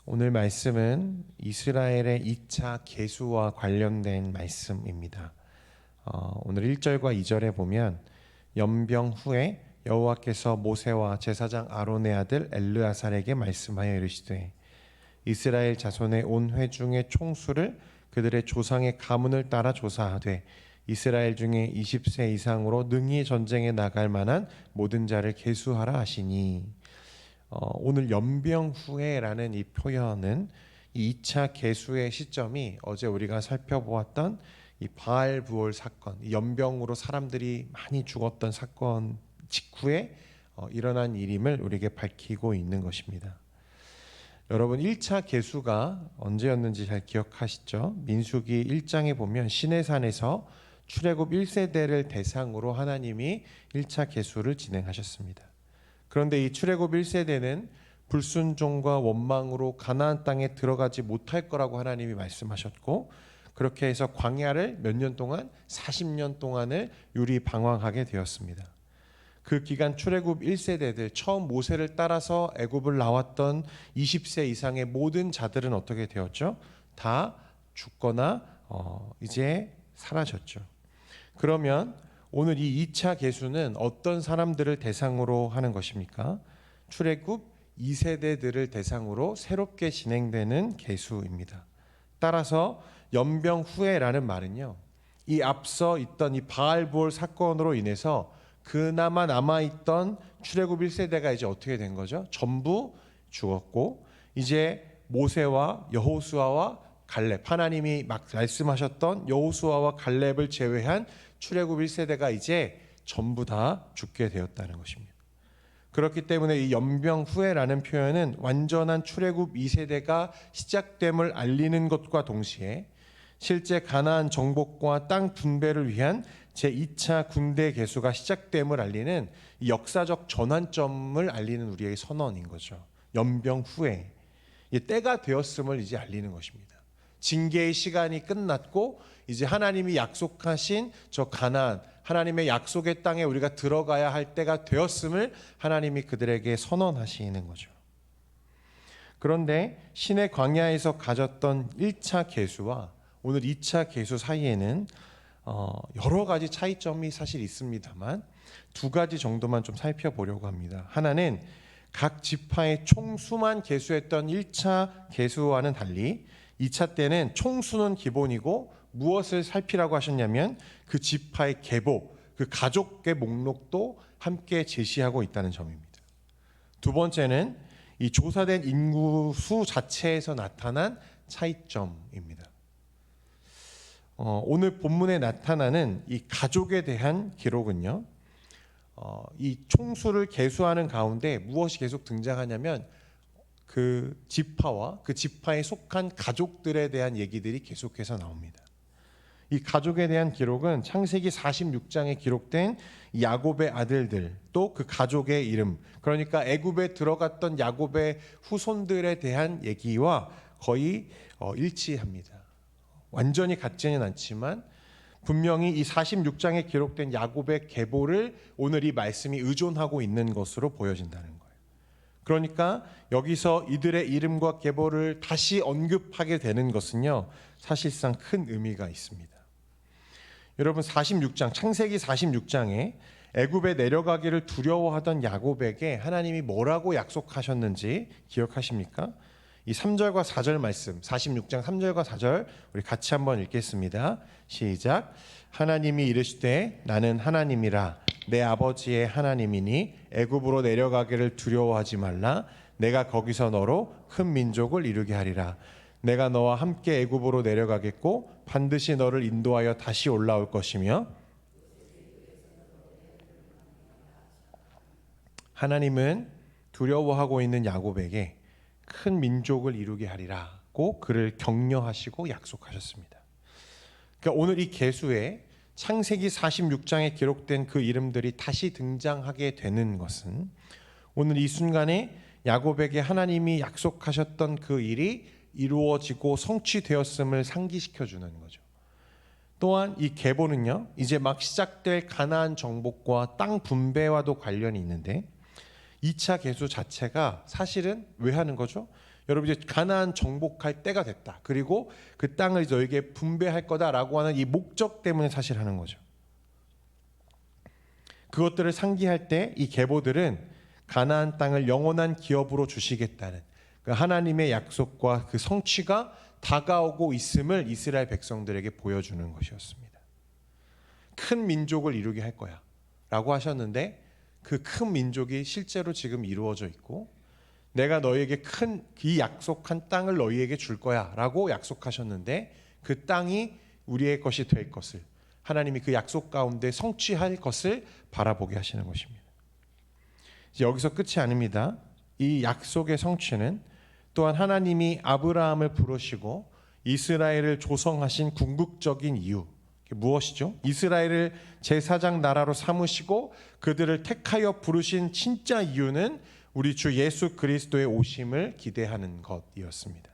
오늘 말씀은 이스라엘의 2차 계수와 관련된 말씀입니다. 오늘 1절과 2절에 보면 연병 후에 여호와께서 모세와 제사장 아론의 아들 엘르아살에게 말씀하여 이르시되 이스라엘 자손의 온 회중의 총수를 그들의 조상의 가문을 따라 조사하되 이스라엘 중에 20세 이상으로 능히 전쟁에 나갈 만한 모든 자를 계수하라 하시니, 오늘 연병 후에라는 이 표현은 이 2차 계수의 시점이 어제 우리가 살펴보았던 이 바알 부올 사건, 이 연병으로 사람들이 많이 죽었던 사건 직후에 일어난 일임을 우리에게 밝히고 있는 것입니다. 여러분, 1차 계수가 언제였는지 잘 기억하시죠? 민수기 1장에 보면 시내산에서 출애굽 1세대를 대상으로 하나님이 1차 계수를 진행하셨습니다. 그런데 이 출애굽 1세대는 불순종과 원망으로 가나안 땅에 들어가지 못할 거라고 하나님이 말씀하셨고, 그렇게 해서 광야를 몇 년 동안 40년 동안을 유리방황하게 되었습니다. 그 기간 출애굽 1세대들, 처음 모세를 따라서 애굽을 나왔던 20세 이상의 모든 자들은 어떻게 되었죠? 다 죽거나 이제 사라졌죠. 그러면 오늘 이 2차 계수는 어떤 사람들을 대상으로 하는 것입니까? 출애굽 2세대들을 대상으로 새롭게 진행되는 계수입니다. 따라서 연병 후에라는 말은요, 이 앞서 있던 이 바알볼 사건으로 인해서 그나마 남아있던 출애굽 1세대가 이제 어떻게 된 거죠? 전부 죽었고, 이제 모세와 여호수아와 갈렙, 하나님이 막 말씀하셨던 여호수아와 갈렙을 제외한 출애굽 1세대가 이제 전부 다 죽게 되었다는 것입니다. 그렇기 때문에 이 연병 후에라는 표현은 완전한 출애굽 2세대가 시작됨을 알리는 것과 동시에 실제 가나안 정복과 땅 분배를 위한 제2차 군대 계수가 시작됨을 알리는 이 역사적 전환점을 알리는 우리의 선언인 거죠. 연병 후에 때가 되었음을 이제 알리는 것입니다. 징계의 시간이 끝났고 이제 하나님이 약속하신 저 가나안, 하나님의 약속의 땅에 우리가 들어가야 할 때가 되었음을 하나님이 그들에게 선언하시는 거죠. 그런데 신의 광야에서 가졌던 1차 계수와 오늘 2차 계수 사이에는 여러 가지 차이점이 사실 있습니다만 두 가지 정도만 좀 살펴보려고 합니다. 하나는 각 지파의 총수만 계수했던 1차 계수와는 달리 2차 때는 총수는 기본이고 무엇을 살피라고 하셨냐면 그 지파의 계보, 그 가족의 목록도 함께 제시하고 있다는 점입니다. 두 번째는 이 조사된 인구 수 자체에서 나타난 차이점입니다. 오늘 본문에 나타나는 이 가족에 대한 기록은요, 이 총수를 계수하는 가운데 무엇이 계속 등장하냐면 그 지파와 그 지파에 속한 가족들에 대한 얘기들이 계속해서 나옵니다. 이 가족에 대한 기록은 창세기 46장에 기록된 야곱의 아들들, 또 그 가족의 이름, 그러니까 애굽에 들어갔던 야곱의 후손들에 대한 얘기와 거의 일치합니다. 완전히 같지는 않지만 분명히 이 46장에 기록된 야곱의 계보를 오늘 이 말씀이 의존하고 있는 것으로 보여진다는 거예요. 그러니까 여기서 이들의 이름과 계보를 다시 언급하게 되는 것은요, 사실상 큰 의미가 있습니다. 여러분, 46장, 창세기 46장에 애굽에 내려가기를 두려워하던 야곱에게 하나님이 뭐라고 약속하셨는지 기억하십니까? 이 3절과 4절 말씀, 46장 3절과 4절 우리 같이 한번 읽겠습니다. 시작. 하나님이 이르시되 나는 하나님이라 내 아버지의 하나님이니 애굽으로 내려가기를 두려워하지 말라. 내가 거기서 너로 큰 민족을 이루게 하리라. 내가 너와 함께 애굽으로 내려가겠고 반드시 너를 인도하여 다시 올라올 것이며, 하나님은 두려워하고 있는 야곱에게 큰 민족을 이루게 하리라고 그를 격려하시고 약속하셨습니다. 그러니까 오늘 이 계수에 창세기 46장에 기록된 그 이름들이 다시 등장하게 되는 것은 오늘 이 순간에 야곱에게 하나님이 약속하셨던 그 일이 이루어지고 성취되었음을 상기시켜 주는 거죠. 또한 이 계보는요, 이제 막 시작될 가나안 정복과 땅 분배와도 관련이 있는데 2차 계수 자체가 사실은 왜 하는 거죠? 여러분 이제 가나안 정복할 때가 됐다. 그리고 그 땅을 너에게 분배할 거다라고 하는 이 목적 때문에 사실 하는 거죠. 그것들을 상기할 때 이 계보들은 가나안 땅을 영원한 기업으로 주시겠다는 그 하나님의 약속과 그 성취가 다가오고 있음을 이스라엘 백성들에게 보여주는 것이었습니다. 큰 민족을 이루게 할 거야 라고 하셨는데 그 큰 민족이 실제로 지금 이루어져 있고 내가 너희에게 큰 이 약속한 땅을 너희에게 줄 거야 라고 약속하셨는데 그 땅이 우리의 것이 될 것을 하나님이 그 약속 가운데 성취할 것을 바라보게 하시는 것입니다. 이제 여기서 끝이 아닙니다. 이 약속의 성취는 또한 하나님이 아브라함을 부르시고 이스라엘을 조성하신 궁극적인 이유 무엇이죠? 이스라엘을 제사장 나라로 삼으시고 그들을 택하여 부르신 진짜 이유는 우리 주 예수 그리스도의 오심을 기대하는 것이었습니다.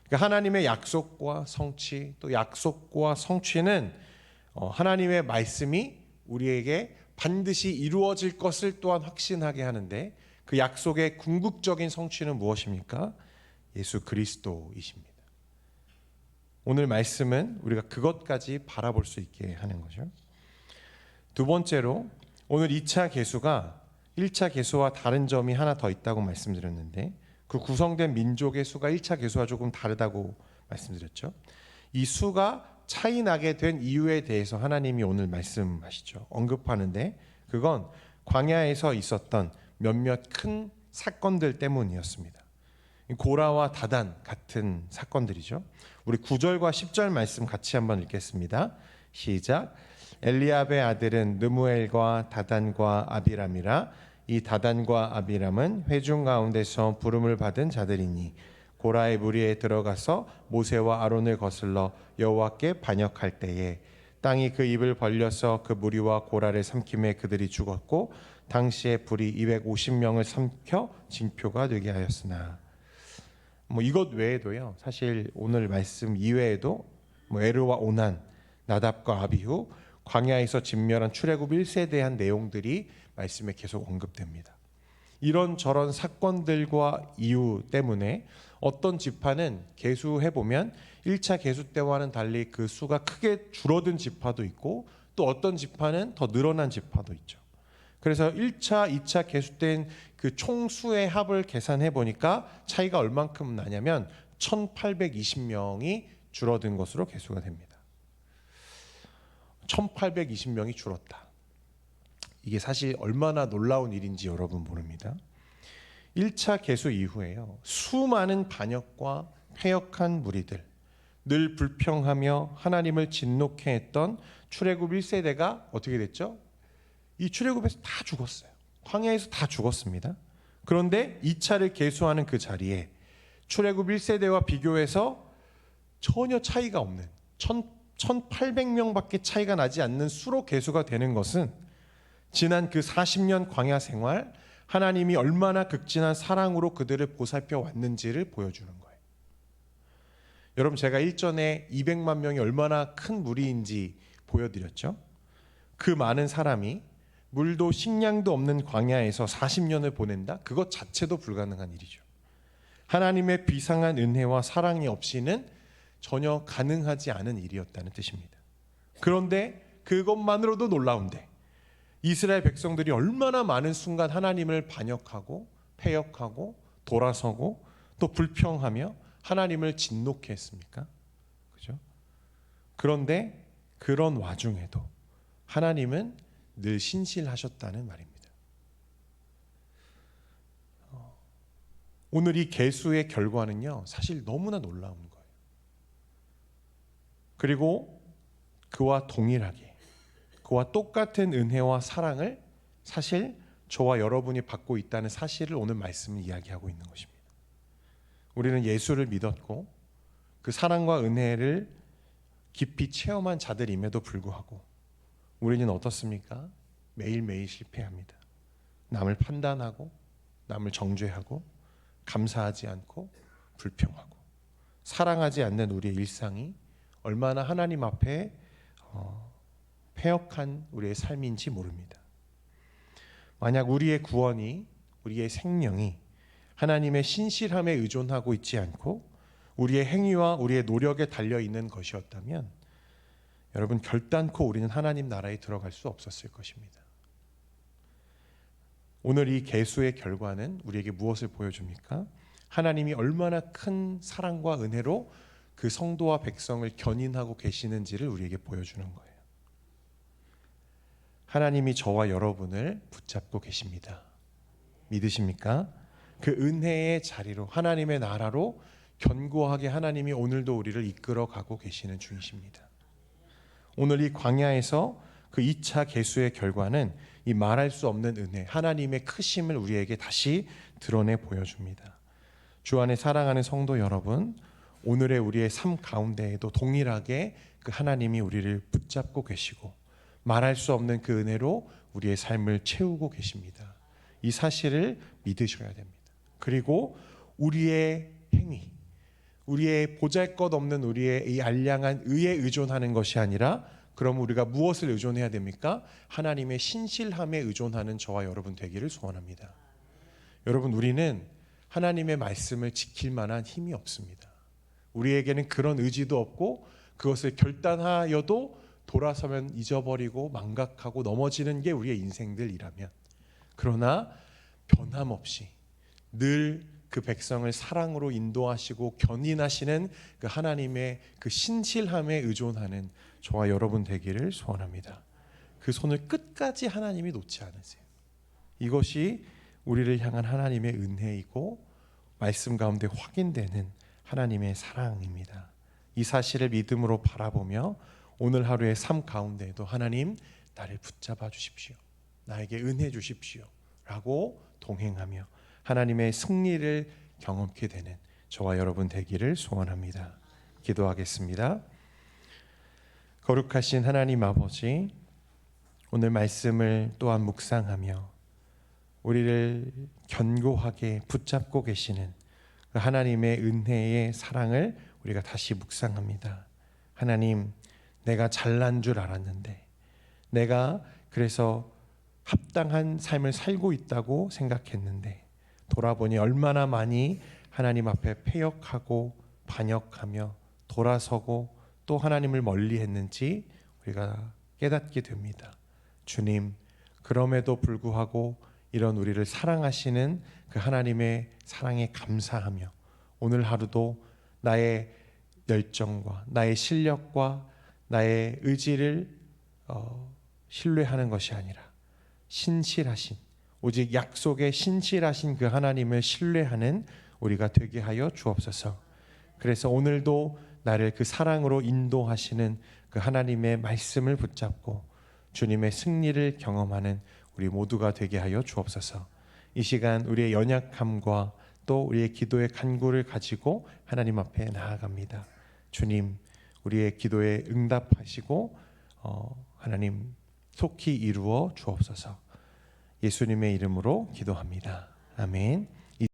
그러니까 하나님의 약속과 성취 또 약속과 성취는 하나님의 말씀이 우리에게 반드시 이루어질 것을 또한 확신하게 하는데 그 약속의 궁극적인 성취는 무엇입니까? 예수 그리스도이십니다. 오늘 말씀은 우리가 그것까지 바라볼 수 있게 하는 거죠. 두 번째로 오늘 2차 계수가 1차 계수와 다른 점이 하나 더 있다고 말씀드렸는데 그 구성된 민족의 수가 1차 계수와 조금 다르다고 말씀드렸죠. 이 수가 차이 나게 된 이유에 대해서 하나님이 오늘 말씀하시죠. 언급하는데 그건 광야에서 있었던 몇몇 큰 사건들 때문이었습니다. 고라와 다단 같은 사건들이죠. 우리 9절과 10절 말씀 같이 한번 읽겠습니다. 시작. 엘리압의 아들은 느무엘과 다단과 아비람이라. 이 다단과 아비람은 회중 가운데서 부름을 받은 자들이니 고라의 무리에 들어가서 모세와 아론을 거슬러 여호와께 반역할 때에 땅이 그 입을 벌려서 그 무리와 고라를 삼킴에 그들이 죽었고 당시에 불이 250명을 삼켜 징표가 되게 하였으나 이것 외에도요. 사실 오늘 말씀 이외에도 에르와 오난, 나답과 아비후, 광야에서 진멸한 출애굽 1세에 대한 내용들이 말씀에 계속 언급됩니다. 이런저런 사건들과 이유 때문에 어떤 지파는 계수해보면 1차 계수 때와는 달리 그 수가 크게 줄어든 지파도 있고 또 어떤 지파는 더 늘어난 지파도 있죠. 그래서 1차, 2차 계수된 그 총수의 합을 계산해 보니까 차이가 얼만큼 나냐면 1820명이 줄어든 것으로 계수가 됩니다. 1820명이 줄었다. 이게 사실 얼마나 놀라운 일인지 여러분 모릅니다. 1차 계수 이후에요. 수많은 반역과 패역한 무리들, 늘 불평하며 하나님을 진노케 했던 출애굽 1세대가 어떻게 됐죠? 이 출애굽에서 다 죽었어요. 광야에서 다 죽었습니다. 그런데 2차를 계수하는 그 자리에 출애굽 1세대와 비교해서 전혀 차이가 없는 1800명밖에 차이가 나지 않는 수로 계수가 되는 것은 지난 그 40년 광야 생활 하나님이 얼마나 극진한 사랑으로 그들을 보살펴 왔는지를 보여주는 거예요. 여러분 제가 일전에 200만 명이 얼마나 큰 무리인지 보여드렸죠. 그 많은 사람이 물도 식량도 없는 광야에서 40년을 보낸다? 그것 자체도 불가능한 일이죠. 하나님의 비상한 은혜와 사랑이 없이는 전혀 가능하지 않은 일이었다는 뜻입니다. 그런데 그것만으로도 놀라운데 이스라엘 백성들이 얼마나 많은 순간 하나님을 반역하고 패역하고 돌아서고 또 불평하며 하나님을 진노케 했습니까? 그죠? 그런데 그런 와중에도 하나님은 늘 신실하셨다는 말입니다. 오늘 이 계수의 결과는요, 사실 너무나 놀라운 거예요. 그리고 그와 동일하게, 그와 똑같은 은혜와 사랑을 사실 저와 여러분이 받고 있다는 사실을 오늘 말씀은 이야기하고 있는 것입니다. 우리는 예수를 믿었고 그 사랑과 은혜를 깊이 체험한 자들임에도 불구하고 우리는 어떻습니까? 매일매일 실패합니다. 남을 판단하고 남을 정죄하고 감사하지 않고 불평하고 사랑하지 않는 우리의 일상이 얼마나 하나님 앞에 패역한 우리의 삶인지 모릅니다. 만약 우리의 구원이 우리의 생명이 하나님의 신실함에 의존하고 있지 않고 우리의 행위와 우리의 노력에 달려 있는 것이었다면 여러분, 결단코 우리는 하나님 나라에 들어갈 수 없었을 것입니다. 오늘 이 계수의 결과는 우리에게 무엇을 보여줍니까? 하나님이 얼마나 큰 사랑과 은혜로 그 성도와 백성을 견인하고 계시는지를 우리에게 보여주는 거예요. 하나님이 저와 여러분을 붙잡고 계십니다. 믿으십니까? 그 은혜의 자리로, 하나님의 나라로 견고하게 하나님이 오늘도 우리를 이끌어 가고 계시는 중이십니다. 오늘 이 광야에서 그 2차 계수의 결과는 이 말할 수 없는 은혜, 하나님의 크심을 우리에게 다시 드러내 보여줍니다. 주 안에 사랑하는 성도 여러분, 오늘의 우리의 삶 가운데에도 동일하게 그 하나님이 우리를 붙잡고 계시고 말할 수 없는 그 은혜로 우리의 삶을 채우고 계십니다. 이 사실을 믿으셔야 됩니다. 그리고 우리의 행위, 우리의 보잘것없는 우리의 이 알량한 의에 의존하는 것이 아니라, 그럼 우리가 무엇을 의존해야 됩니까? 하나님의 신실함에 의존하는 저와 여러분 되기를 소원합니다. 여러분, 우리는 하나님의 말씀을 지킬 만한 힘이 없습니다. 우리에게는 그런 의지도 없고 그것을 결단하여도 돌아서면 잊어버리고 망각하고 넘어지는 게 우리의 인생들이라면, 그러나 변함없이 늘 그 백성을 사랑으로 인도하시고 견인하시는 그 하나님의 그 신실함에 의존하는 저와 여러분 되기를 소원합니다. 그 손을 끝까지 하나님이 놓지 않으세요. 이것이 우리를 향한 하나님의 은혜이고 말씀 가운데 확인되는 하나님의 사랑입니다. 이 사실을 믿음으로 바라보며 오늘 하루의 삶 가운데에도 하나님, 나를 붙잡아 주십시오, 나에게 은혜 주십시오 라고 동행하며 하나님의 승리를 경험케 되는 저와 여러분 되기를 소원합니다. 기도하겠습니다. 거룩하신 하나님 아버지, 오늘 말씀을 또한 묵상하며 우리를 견고하게 붙잡고 계시는 그 하나님의 은혜의 사랑을 우리가 다시 묵상합니다. 하나님, 내가 잘난 줄 알았는데, 내가 그래서 합당한 삶을 살고 있다고 생각했는데, 돌아보니 얼마나 많이 하나님 앞에 패역하고 반역하며 돌아서고 또 하나님을 멀리했는지 우리가 깨닫게 됩니다. 주님, 그럼에도 불구하고 이런 우리를 사랑하시는 그 하나님의 사랑에 감사하며 오늘 하루도 나의 열정과 나의 실력과 나의 의지를 신뢰하는 것이 아니라 신실하신, 오직 약속에 신실하신 그 하나님을 신뢰하는 우리가 되게 하여 주옵소서. 그래서 오늘도 나를 그 사랑으로 인도하시는 그 하나님의 말씀을 붙잡고 주님의 승리를 경험하는 우리 모두가 되게 하여 주옵소서. 이 시간 우리의 연약함과 또 우리의 기도의 간구를 가지고 하나님 앞에 나아갑니다. 주님, 우리의 기도에 응답하시고 하나님 속히 이루어 주옵소서. 예수님의 이름으로 기도합니다. 아멘.